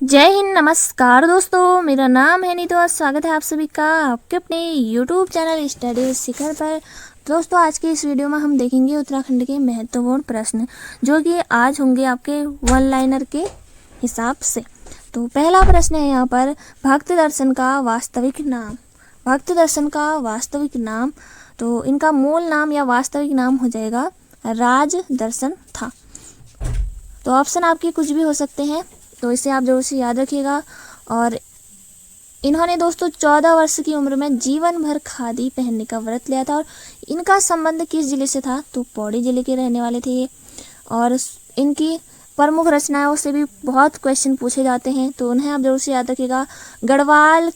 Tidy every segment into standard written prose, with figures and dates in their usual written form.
जय हिंद, नमस्कार दोस्तों। मेरा नाम है नीतू और स्वागत है आप सभी का आपके अपने YouTube चैनल स्टडी शिखर पर। दोस्तों, आज की इस वीडियो में हम देखेंगे उत्तराखंड के महत्वपूर्ण प्रश्न जो कि आज होंगे आपके वन लाइनर के हिसाब से। तो पहला प्रश्न है यहाँ पर, भक्त दर्शन का वास्तविक नाम। भक्त दर्शन का वास्तविक नाम, तो इनका मूल नाम या वास्तविक नाम हो जाएगा राज दर्शन था। तो ऑप्शन आपके कुछ भी हो सकते हैं, तो इसे आप जरूर से याद रखिएगा। और इन्होंने दोस्तों 14 वर्ष की उम्र में जीवन भर खादी पहनने का व्रत लिया था। और इनका संबंध किस जिले से था, तो पौड़ी जिले के रहने वाले थे ये। और इनकी प्रमुख रचनाओं से भी बहुत क्वेश्चन पूछे जाते हैं, तो उन्हें आप जरूर से याद रखिएगा। गढ़वाल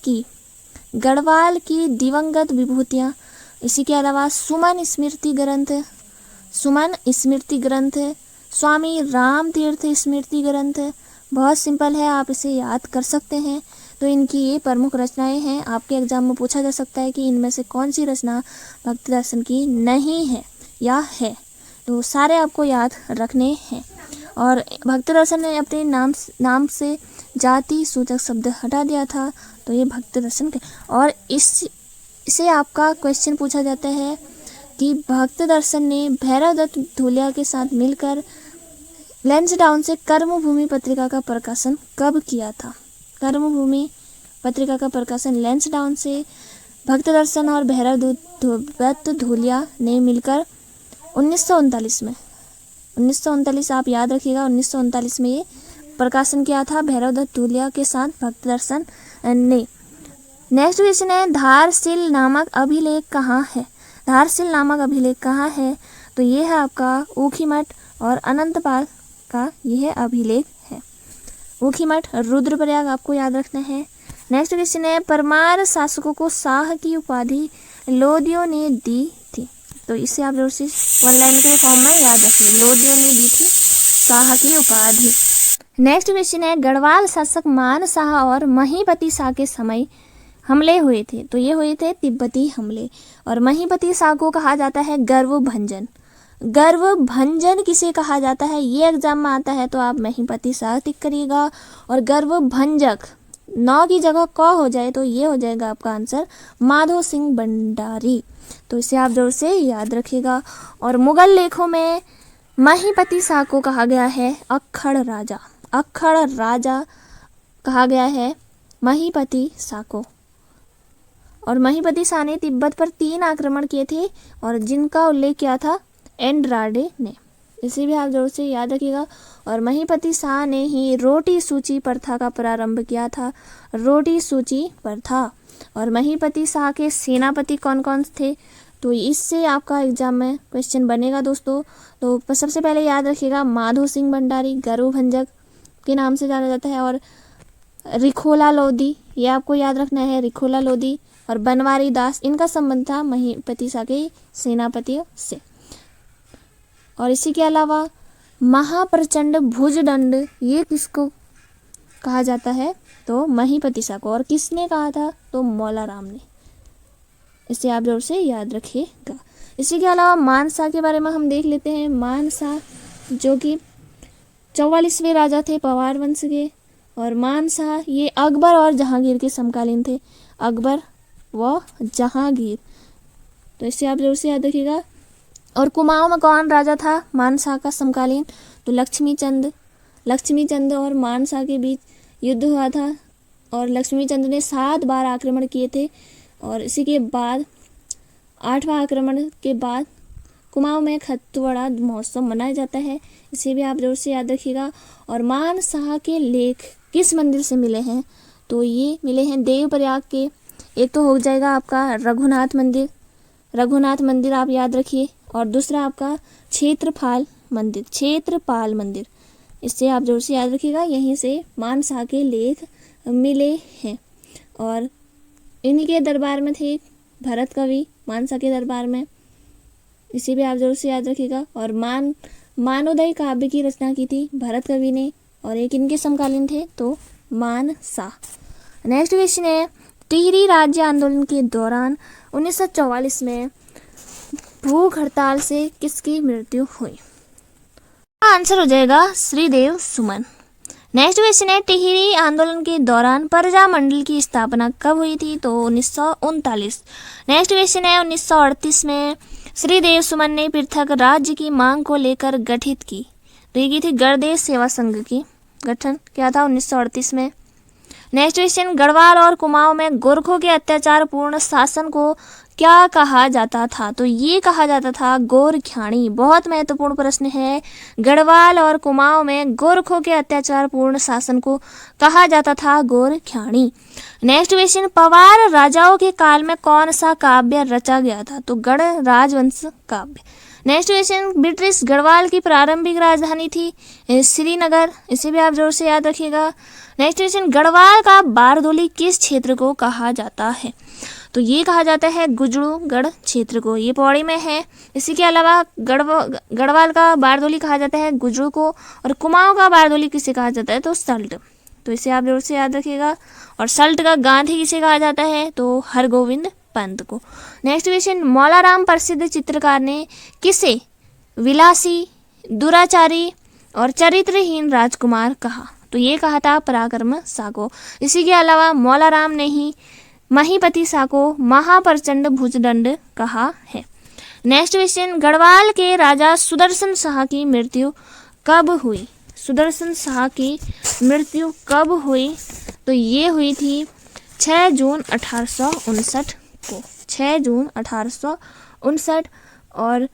की दिवंगत विभूतियाँ, इसी के अलावा सुमन स्मृति ग्रंथ, स्वामी राम तीर्थ स्मृति ग्रंथ। बहुत सिंपल है, आप इसे याद कर सकते हैं। तो इनकी ये प्रमुख रचनाएं हैं। आपके एग्जाम में पूछा जा सकता है कि इनमें से कौन सी रचना भक्त दर्शन की नहीं है या है, तो सारे आपको याद रखने हैं। और भक्त दर्शन ने अपने नाम से जाति सूचक शब्द हटा दिया था, तो ये भक्त दर्शन के। और इससे आपका क्वेश्चन पूछा जाता है कि भक्त दर्शन ने भैरव दत्त धूलिया के साथ मिलकर लैंसडाउन से कर्मभूमि पत्रिका का प्रकाशन कब किया था। कर्मभूमि पत्रिका का प्रकाशन लैंसडाउन से भक्त दर्शन और भैरव दत्त धूलिया ने मिलकर 1939 में 1939 आप याद रखिएगा, 1939 में ये प्रकाशन किया था भैरव दत्त धूलिया के साथ भक्त दर्शन ने। नेक्स्ट क्वेश्चन है, धारसिल नामक अभिलेख कहाँ है। धारसिल नामक अभिलेख कहाँ है, तो ये है आपका ऊखीमठ और अनंतपाल का यह अभिलेख है। ऊखीमठ रुद्रप्रयाग आपको याद रखना है। नेक्स्ट क्वेश्चन है, परमार शासकों को शाह की उपाधि लोदियों ने दी थी, तो इसे आप जरूर से वन लाइन के फॉर्म में याद रखिए। लोदियों ने दी थी शाह की उपाधि। नेक्स्ट क्वेश्चन है, गढ़वाल शासक मान शाह और महीपति शाह के समय हमले हुए थे, तो ये हुए थे तिब्बती हमले। और महीपति शाह को कहा जाता है गर्वभंजन। गर्वभंजन किसे कहा जाता है, ये एग्जाम में आता है, तो आप महीपति शाह टिक करिएगा। और गर्वभंजक नौ की जगह क हो जाए तो ये हो जाएगा आपका आंसर माधो सिंह भंडारी, तो इसे आप जरूर से याद रखिएगा। और मुगल लेखों में महीपति शाह को कहा गया है अक्खड़ राजा। अक्खड़ राजा कहा गया है महीपति शाह को। और महीपति शाह ने तिब्बत पर 3 आक्रमण किए थे और जिनका उल्लेख किया था एंड्राडे ने, इसे भी आप जरूर से याद रखिएगा। और महीपति शाह ने ही रोटी सूची प्रथा का प्रारंभ किया था। रोटी सूची प्रथा। और महीपति शाह के सेनापति कौन कौन थे, तो इससे आपका एग्जाम में क्वेश्चन बनेगा दोस्तों। तो सबसे पहले याद रखिएगा माधो सिंह भंडारी गर्वभंजक के नाम से जाना जाता है। और रिखोला लोधी, ये आपको याद रखना है, रिखोला लोधी। और बनवारी दास, इनका संबंध था महीपति शाह के सेनापतियों से। और इसी के अलावा महाप्रचंड भुजदंड, ये किसको कहा जाता है, तो महीपति शाह को। और किसने कहा था, तो मौला राम ने, इसे आप जरूर से याद रखिएगा। इसी के अलावा मान शाह के बारे में हम देख लेते हैं। मान शाह जो कि 44वें राजा थे पवार वंश के। और मान शाह ये अकबर और जहांगीर के समकालीन थे, अकबर व जहांगीर, तो इसे आप जरूर से याद रखिएगा। और कुमाऊं में कौन राजा था मान शाह का समकालीन, तो लक्ष्मी चंद और मान शाह के बीच युद्ध हुआ था। और लक्ष्मी चंद ने 7 बार आक्रमण किए थे। और इसी के बाद 8वां आक्रमण के बाद कुमाऊं में खतवड़ा महोत्सव मनाया जाता है, इसे भी आप जरूर से याद रखिएगा। और मान शाह के लेख किस मंदिर से मिले हैं, तो ये मिले हैं देवप्रयाग के। एक तो हो जाएगा आपका रघुनाथ मंदिर आप याद रखिए। और दूसरा आपका क्षेत्रपाल मंदिर, इससे आप जरूर से याद रखिएगा। यहीं से मान शाह के लेख मिले हैं। और इन्हीं के दरबार में थे भरत कवि, मान शाह के दरबार में, इसे भी आप जरूर से याद रखिएगा। और मानोदय काव्य की रचना की थी भरत कवि ने, और एक इनके समकालीन थे, तो मान शाह। नेक्स्ट क्वेश्चन है, टिहरी राज्य आंदोलन के दौरान 1944 में भूख हड़ताल से किसकी मृत्यु हुई। आंसर हो जाएगा श्रीदेव सुमन। नेक्स्ट क्वेश्चन है, टिहरी आंदोलन के दौरान प्रजा मंडल की स्थापना कब हुई थी? तो 1939। नेक्स्ट क्वेश्चन है, 1938 में श्रीदेव सुमन ने पृथक राज्य की मांग को लेकर गठित की, तो ये की थी गणदेश सेवा संघ की गठन क्या था 1938 में। नेक्स्ट क्वेश्चन, गढ़वाल और कुमाऊं में गोरखों के अत्याचार पूर्ण शासन को क्या कहा जाता था? तो ये कहा जाता था गोरख्याणी। बहुत महत्वपूर्ण प्रश्न है, गढ़वाल और कुमाऊं में गोरखों के अत्याचार पूर्ण शासन को कहा जाता था गोरख्याणी। नेक्स्ट क्वेश्चन, पवार राजाओं के काल में कौन सा काव्य रचा गया था? तो गढ़ राजवंश काव्य। नेक्स्ट क्वेश्चन, ब्रिटिश गढ़वाल की प्रारंभिक राजधानी थी श्रीनगर, इसे भी आप जोर से याद रखिएगा। नेक्स्ट क्वेश्चन, गढ़वाल का बारदोली किस क्षेत्र को कहा जाता है? तो ये कहा जाता है गुजरूगढ़ क्षेत्र को, ये पौड़ी में है। इसी के अलावा गढ़वाल का बारदोली कहा जाता है गुजरू को, और कुमाऊं का बारदोली किसे कहा जाता है? तो सल्ट, तो इसे आप जोर से याद रखिएगा। और सल्ट का गांधी किसे कहा जाता है? तो हरगोविंद पंत को। नेक्स्ट क्वेश्चन, मौलाराम प्रसिद्ध चित्रकार ने किसे विलासी, दुराचारी और चरित्रहीन राजकुमार कहा? तो ये कहा था पराक्रम शाह को। इसी के अलावा मौलाराम ने ही महीपति शाह को महाप्रचंड भुजदंड कहा है। नेक्स्ट क्वेश्चन, गढ़वाल के राजा सुदर्शन शाह की मृत्यु कब हुई? सुदर्शन शाह की मृत्यु कब हुई? तो ये हुई थी 6 जून 1859 को, 6 जून 1859। और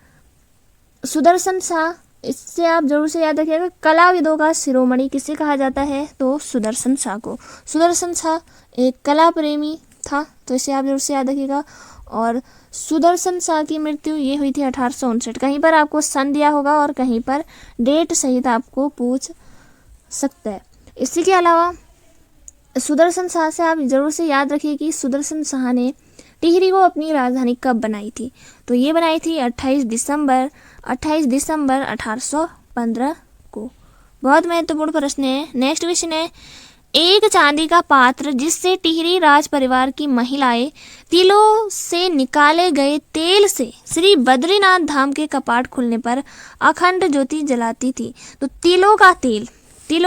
सुदर्शन शाह, इससे आप जरूर से याद रखिएगा, कलाविदों का शिरोमणि किसे कहा जाता है? तो सुदर्शन शाह को। सुदर्शन शाह एक कला प्रेमी था, तो इसे आप जरूर से याद रखिएगा। और सुदर्शन शाह की मृत्यु ये हुई थी 1859। कहीं पर आपको सन दिया होगा और कहीं पर डेट सहित आपको पूछ सकता है। इसी के अलावा सुदर्शन शाह से आप जरूर से याद रखिए कि सुदर्शन शाह ने टिहरी को अपनी राजधानी कब बनाई थी? तो ये बनाई थी 28 दिसंबर 1815 को। बहुत महत्वपूर्ण प्रश्न है। नेक्स्ट क्वेश्चन है, एक चांदी का पात्र जिससे टिहरी राज परिवार की महिलाएं तिलों से निकाले गए तेल से श्री बद्रीनाथ धाम के कपाट खुलने पर अखंड ज्योति जलाती थी। तो तिलों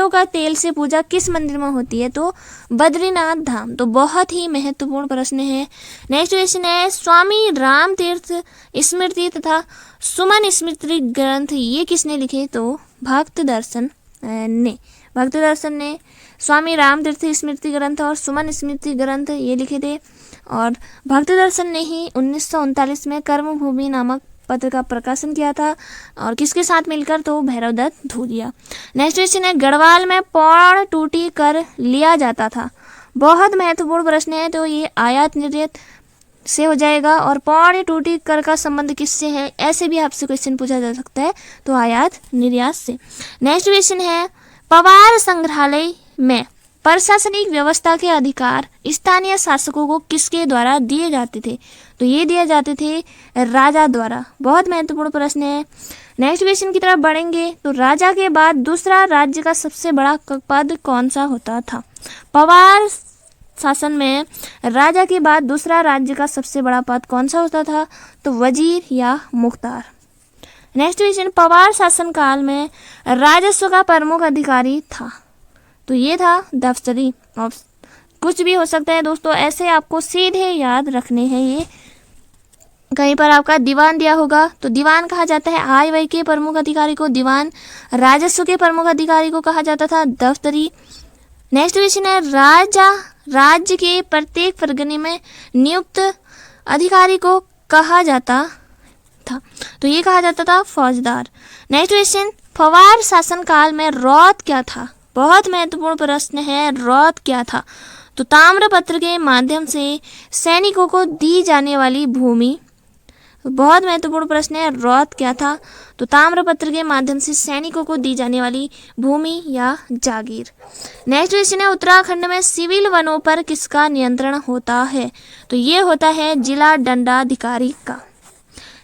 का तेल से पूजा किस मंदिर में होती है? तो बद्रीनाथ धाम। तो बहुत ही महत्वपूर्ण प्रश्न है। नेक्स्ट क्वेश्चन है, स्वामी राम तीर्थ स्मृति तथा सुमन स्मृति ग्रंथ ये किसने लिखे? तो भक्त दर्शन ने स्वामी राम तीर्थ स्मृति ग्रंथ और सुमन स्मृति ग्रंथ ये लिखे थे। और भक्त दर्शन ने ही 1939 में कर्मभूमि नामक पत्र का प्रकाशन किया था, और किसके साथ मिलकर? तो भैरवदत्त धूलिया। नेक्स्ट क्वेश्चन है, गढ़वाल में पौड़ टूटी कर लिया जाता था। बहुत महत्वपूर्ण प्रश्न है, तो ये आयात निर्यात से हो जाएगा। और पौड़ टूटी कर का संबंध किससे है? ऐसे भी आपसे क्वेश्चन पूछा जा सकता है, तो आयात निर्यात से। नेक्स्ट क्वेश्चन है, पवार संग्रहालय में प्रशासनिक व्यवस्था के अधिकार स्थानीय शासकों को किसके द्वारा दिए जाते थे? तो ये दिए जाते थे राजा द्वारा। बहुत महत्वपूर्ण प्रश्न है। नेक्स्ट क्वेश्चन की तरफ बढ़ेंगे, तो राजा के बाद दूसरा राज्य का सबसे बड़ा पद कौन सा होता था? पवार शासन में राजा के बाद दूसरा राज्य का सबसे बड़ा पद कौन सा होता था? तो वजीर या मुख्तार। नेक्स्ट क्वेश्चन, पवार शासन काल में राजस्व का प्रमुख अधिकारी था? तो ये था दफ्तरी। कुछ भी हो सकता है दोस्तों, ऐसे आपको सीधे याद रखने हैं ये। कहीं पर आपका दीवान दिया होगा, तो दीवान कहा जाता है आय व्यय के प्रमुख अधिकारी को दीवान, राजस्व के प्रमुख अधिकारी को कहा जाता था दफ्तरी। नेक्स्ट क्वेश्चन है, राज्य के प्रत्येक परगने में नियुक्त अधिकारी को कहा जाता था? तो ये कहा जाता था फौजदार। नेक्स्ट क्वेश्चन, पवार शासन काल में रौद क्या था? बहुत महत्वपूर्ण प्रश्न है, रौद क्या था? तो ताम्रपत्र के माध्यम से सैनिकों को दी जाने वाली भूमि। बहुत महत्वपूर्ण प्रश्न है, रौद क्या था? तो ताम्रपत्र के माध्यम से सैनिकों को दी जाने वाली भूमि या जागीर। नेक्स्ट क्वेश्चन है, उत्तराखंड में सिविल वनों पर किसका नियंत्रण होता है? तो ये होता है जिला दंडाधिकारी का।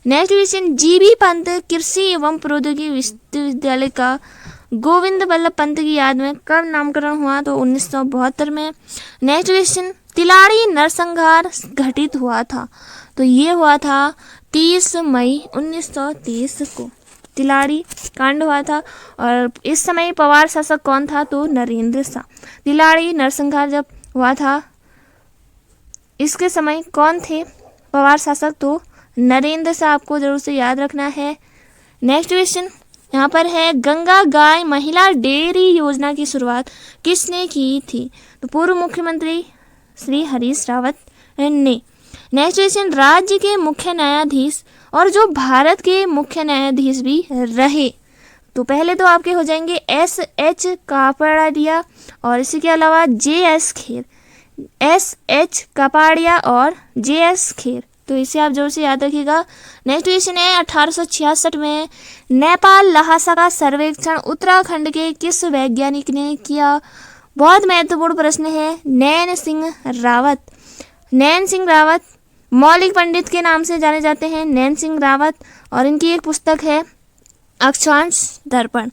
नेक्स्ट क्वेश्चन, जीबी पंत कृषि एवं प्रौद्योगिकी विश्वविद्यालय का गोविंद बल्लभ पंत की याद में कब नामकरण हुआ? तो 1972 में। नेक्स्ट क्वेश्चन, तिलाड़ी नरसंहार घटित हुआ था? तो ये हुआ था 30 मई 1930 को। तिलाड़ी कांड हुआ था। और इस समय पवार शासक कौन था? तो नरेंद्र शाह। तिलाड़ी नरसंहार जब हुआ था इसके समय कौन थे पवार शासक? तो नरेंद्र शाह। आपको जरूर से याद रखना है। नेक्स्ट क्वेश्चन यहाँ पर है, गंगा गाय महिला डेयरी योजना की शुरुआत किसने की थी? तो पूर्व मुख्यमंत्री श्री हरीश रावत ने। नेक्स्ट क्वेश्चन, राज्य के मुख्य न्यायाधीश और जो भारत के मुख्य न्यायाधीश भी रहे, तो पहले तो आपके हो जाएंगे S.H. कापड़िया और इसी के अलावा J.S. खेर। S.H. कापड़िया और J.S. खेर, तो इसे आप जोर से याद रखिएगा। नेक्स्ट क्वेश्चन है, 1866 में नेपाल लहासा का सर्वेक्षण उत्तराखंड के किस वैज्ञानिक ने किया? बहुत महत्वपूर्ण प्रश्न है। नैन सिंह रावत। नैन सिंह रावत मौलिक पंडित के नाम से जाने जाते हैं, नैन सिंह रावत, और इनकी एक पुस्तक है अक्षांश दर्पण।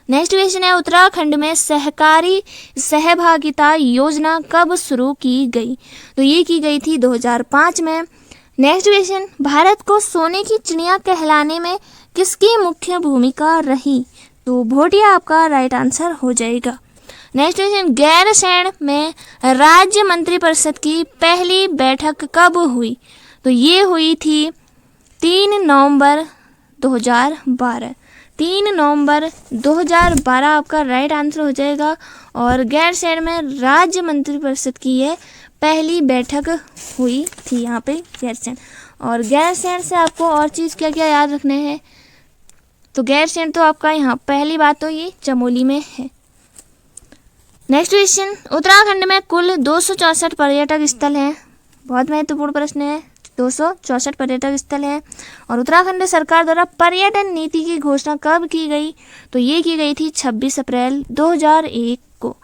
नेक्स्ट क्वेश्चन है, उत्तराखंड में सहकारी सहभागिता योजना कब शुरू की गई? तो ये की गई थी 2005 में। नेक्स्ट क्वेश्चन, भारत को सोने की चिड़िया कहलाने में किसकी मुख्य भूमिका रही? तो भोटिया आपका राइट आंसर हो जाएगा। नेक्स्ट क्वेश्चन, गैरसैंण में राज्य मंत्रिपरिषद की पहली बैठक कब हुई? तो ये हुई थी 3 नवंबर 2012। 3 नवंबर 2012 आपका राइट आंसर हो जाएगा। और गैरसैंण में राज्य मंत्रिपरिषद की ये पहली बैठक हुई थी यहाँ पे गैरसैंण। और गैरसैंण से आपको और चीज़ क्या क्या याद रखने हैं? तो गैरसैंण तो आपका यहाँ पहली बात तो ये चमोली में है। नेक्स्ट क्वेश्चन, उत्तराखंड में कुल 264 पर्यटक स्थल हैं। बहुत महत्वपूर्ण प्रश्न है। 264 पर्यटक स्थल हैं। और उत्तराखंड सरकार द्वारा पर्यटन नीति की घोषणा कब की गई? तो ये की गई थी 26 अप्रैल 2001 को।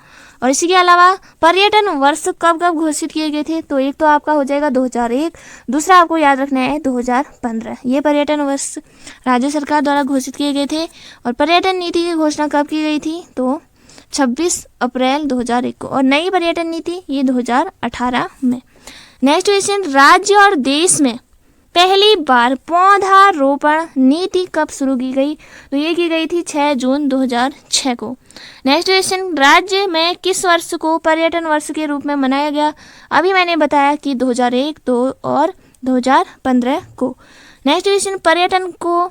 और इसी के अलावा पर्यटन वर्ष कब कब घोषित किए गए थे? तो एक तो आपका हो जाएगा 2001, दूसरा आपको याद रखना है 2015। ये पर्यटन वर्ष राज्य सरकार द्वारा घोषित किए गए थे। और पर्यटन नीति की घोषणा कब की गई थी? तो 26 अप्रैल 2001 को। और नई पर्यटन नीति ये 2018 में। नेक्स्ट क्वेश्चन, राज्य और देश में पहली बार पौधारोपण नीति कब शुरू की गई? तो ये की गई थी 6 जून 2006 को। नेक्स्ट क्वेश्चन, राज्य में किस वर्ष को पर्यटन वर्ष के रूप में मनाया गया? अभी मैंने बताया कि 2001, 2 और 2015 को। नेक्स्ट क्वेश्चन, पर्यटन को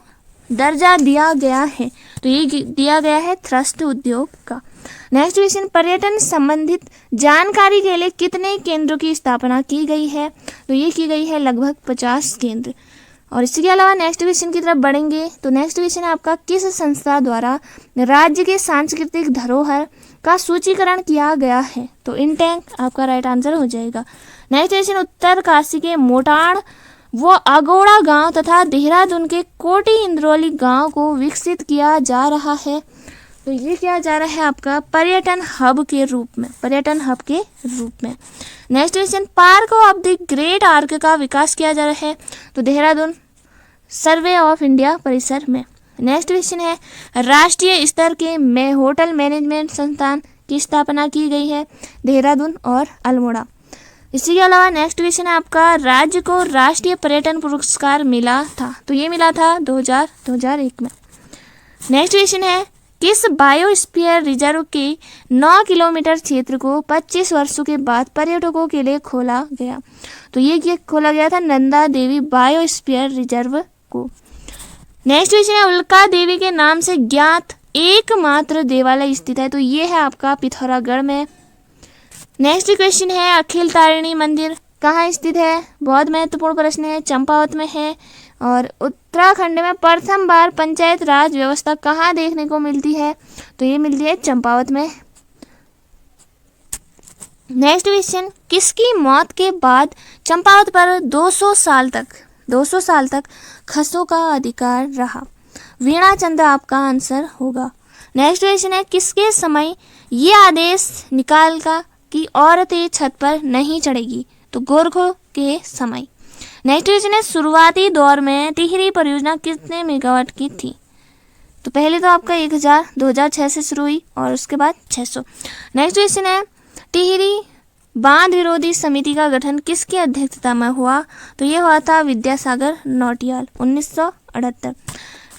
दर्जा दिया गया है, तो ये दिया गया है थ्रस्ट उद्योग का। नेक्स्ट क्वेश्चन, पर्यटन संबंधित जानकारी के लिए कितने केंद्रों की स्थापना की गई है? तो ये की गई है लगभग 50 केंद्र। और इसके अलावा नेक्स्ट क्वेश्चन की तरफ बढ़ेंगे। तो नेक्स्ट क्वेश्चन आपका, किस संस्था द्वारा राज्य के सांस्कृतिक धरोहर का सूचीकरण किया गया है? तो इंटैक आपका राइट आंसर हो जाएगा। नेक्स्ट क्वेश्चन, उत्तरकाशी के मोटाण वो अगोड़ा गांव तथा देहरादून के कोटी इंद्रौली गांव को विकसित किया जा रहा है। तो ये किया जा रहा है आपका पर्यटन हब के रूप में, पर्यटन हब के रूप में। Next question, park of the great arc का विकास किया जा रहा है, तो देहरादून सर्वे ऑफ इंडिया परिसर में। नेक्स्ट क्वेश्चन है, राष्ट्रीय स्तर के में होटल मैनेजमेंट संस्थान की स्थापना की गई है, देहरादून और अल्मोड़ा। इसी के अलावा नेक्स्ट क्वेश्चन है आपका, राज्य को राष्ट्रीय पर्यटन पुरस्कार मिला था, तो ये मिला था 2001 में। नेक्स्ट क्वेश्चन है, किस बायोस्फीयर रिजर्व के 9 किलोमीटर क्षेत्र को 25 वर्षों के बाद पर्यटकों के लिए खोला गया? तो ये खोला गया था नंदा देवी बायोस्फीयर रिजर्व को। नेक्स्ट क्वेश्चन है, उल्का देवी के नाम से ज्ञात एकमात्र देवालय स्थित है, तो ये है आपका पिथौरागढ़ में। नेक्स्ट क्वेश्चन है, अखिल तारिणी मंदिर कहाँ स्थित है? बहुत महत्वपूर्ण प्रश्न है, चंपावत में है। और उत्तराखंड में प्रथम बार पंचायत राज व्यवस्था कहाँ देखने को मिलती है? तो ये मिलती है चंपावत में। नेक्स्ट क्वेश्चन, किसकी मौत के बाद चंपावत पर 200 साल तक खसों का अधिकार रहा? वीणा चंद्र आपका आंसर होगा। नेक्स्ट क्वेश्चन है, किसके समय ये आदेश निकाला कि औरतें छत पर नहीं चढ़ेगी? तो गोरखों के समय। नेक्स्ट क्वेश्चन है, शुरुआती दौर में टिहरी परियोजना कितने मेगावाट की थी? तो पहले तो आपका 1000 2006 से शुरू हुई और उसके बाद 600। नेक्स्ट क्वेश्चन है, टिहरी बांध विरोधी समिति का गठन किसकी अध्यक्षता में हुआ? तो ये हुआ था विद्यासागर नौटियाल 1978।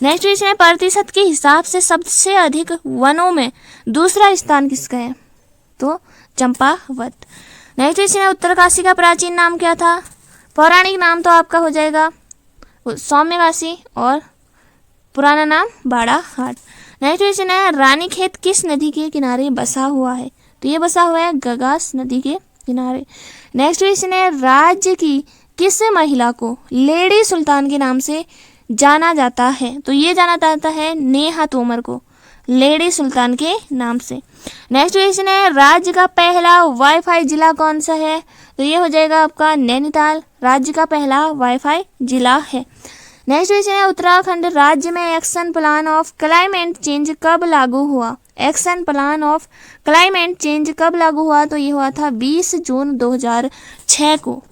नेक्स्ट क्वेश्चन है, प्रतिशत के हिसाब से सबसे अधिक वनों में दूसरा स्थान किसका है? तो चंपावत। नेक्स्ट क्वेश्चन है, उत्तरकाशी का प्राचीन नाम क्या था? पौराणिक नाम तो आपका हो जाएगा सौम्यकाशी और पुराना नाम बाड़ाहाट। नेक्स्ट क्वेश्चन है, रानीखेत किस नदी के किनारे बसा हुआ है? तो ये बसा हुआ है गगास नदी के किनारे। नेक्स्ट क्वेश्चन है, राज्य की किस महिला को लेडी सुल्तान के नाम से जाना जाता है? तो ये जाना जाता है नेहा तोमर को लेडी सुल्तान के नाम से। नेक्स्ट क्वेश्चन है, राज्य का पहला वाईफाई जिला कौन सा है? तो ये हो जाएगा आपका नैनीताल राज्य का पहला वाईफाई जिला है। नेक्स्ट क्वेश्चन है, उत्तराखंड राज्य में action plan of climate change कब लागू हुआ? Action plan of climate change कब लागू हुआ? तो ये हुआ था 20 जून 2006 को।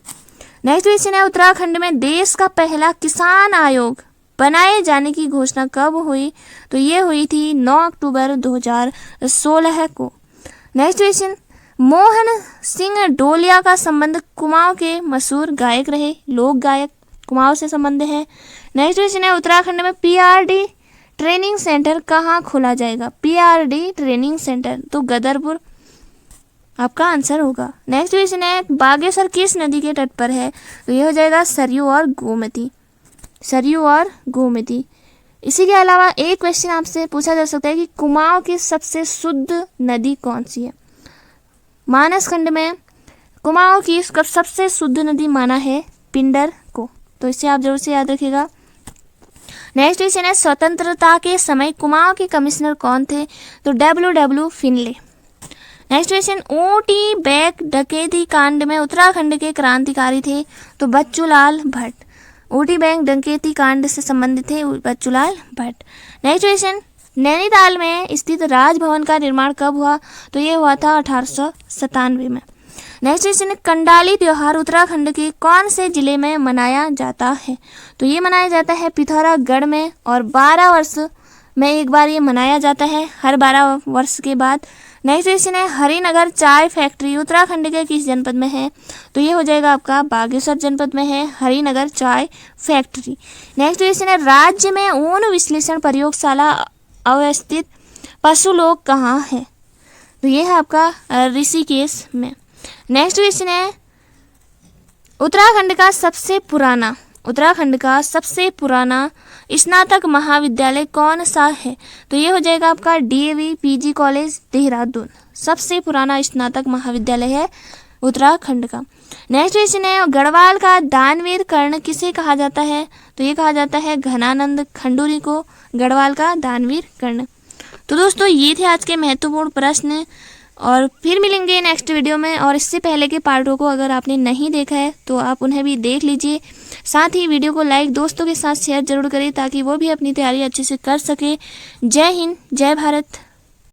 नेक्स्ट क्वेश्चन है, उत्तराखंड में देश का पहला किसान आयोग बनाए जाने की घोषणा कब हुई? तो ये हुई थी 9 अक्टूबर 2016 को। नेक्स्ट क्वेश्चन, मोहन सिंह डोलिया का संबंध कुमाऊं के मशहूर गायक रहे, लोक गायक कुमाऊं से संबंध है। नेक्स्ट क्वेश्चन है, उत्तराखंड में पीआरडी ट्रेनिंग सेंटर कहाँ खोला जाएगा? पीआरडी ट्रेनिंग सेंटर तो गदरपुर आपका आंसर होगा। नेक्स्ट क्वेश्चन है, बागेश्वर किस नदी के तट पर है? तो ये हो जाएगा सरयू और गोमती, सरयू और गोमती। इसी के अलावा एक क्वेश्चन आपसे पूछा जा सकता है कि कुमाऊं की सबसे शुद्ध नदी कौन सी है? मानस खंड में कुमाऊं की सबसे शुद्ध नदी माना है पिंडर को, तो इसे आप जरूर से याद रखिएगा। नेक्स्ट क्वेश्चन है, स्वतंत्रता के समय कुमाऊं के कमिश्नर कौन थे? तो W फिनले। Next question, Ooty bank डकैती कांड में उत्तराखंड के क्रांतिकारी थे? तो बच्चूलाल भट्ट। ऊटी बैंक डकैती कांड से संबंधित थे बच्चूलाल भट्ट। नेक्स्ट क्वेश्चन, नैनीताल में स्थित राजभवन का निर्माण कब हुआ? तो ये हुआ था 1897 में। नेक्स्ट क्वेश्चन, कंडाली त्योहार उत्तराखंड के कौन से जिले में मनाया जाता है? तो ये मनाया जाता है पिथौरागढ़ में और 12 वर्ष में एक बार ये मनाया जाता है, हर 12 वर्ष के बाद। नेक्स्ट क्वेश्चन है, हरिनगर चाय फैक्ट्री उत्तराखंड के किस जनपद में है? तो ये हो जाएगा आपका बागेश्वर जनपद में है हरिनगर चाय फैक्ट्री। नेक्स्ट क्वेश्चन है, राज्य में ऊन विश्लेषण प्रयोगशाला अवस्थित पशुलोक कहाँ है? तो ये है आपका ऋषिकेश में। नेक्स्ट क्वेश्चन है, उत्तराखंड का सबसे पुराना स्नातक महाविद्यालय कौन सा है? तो ये हो जाएगा आपका डीएवी पीजी कॉलेज देहरादून, सबसे पुराना स्नातक महाविद्यालय है उत्तराखंड का। नेक्स्ट क्वेश्चन है, गढ़वाल का दानवीर कर्ण किसे कहा जाता है? तो ये कहा जाता है घनानंद खंडूरी को गढ़वाल का दानवीर कर्ण। तो दोस्तों ये थे आज के महत्वपूर्ण प्रश्न, और फिर मिलेंगे नेक्स्ट वीडियो में। और इससे पहले के पार्टों को अगर आपने नहीं देखा है तो आप उन्हें भी देख लीजिए। साथ ही वीडियो को लाइक दोस्तों के साथ शेयर जरूर करें ताकि वो भी अपनी तैयारी अच्छे से कर सके। जय हिंद, जय भारत।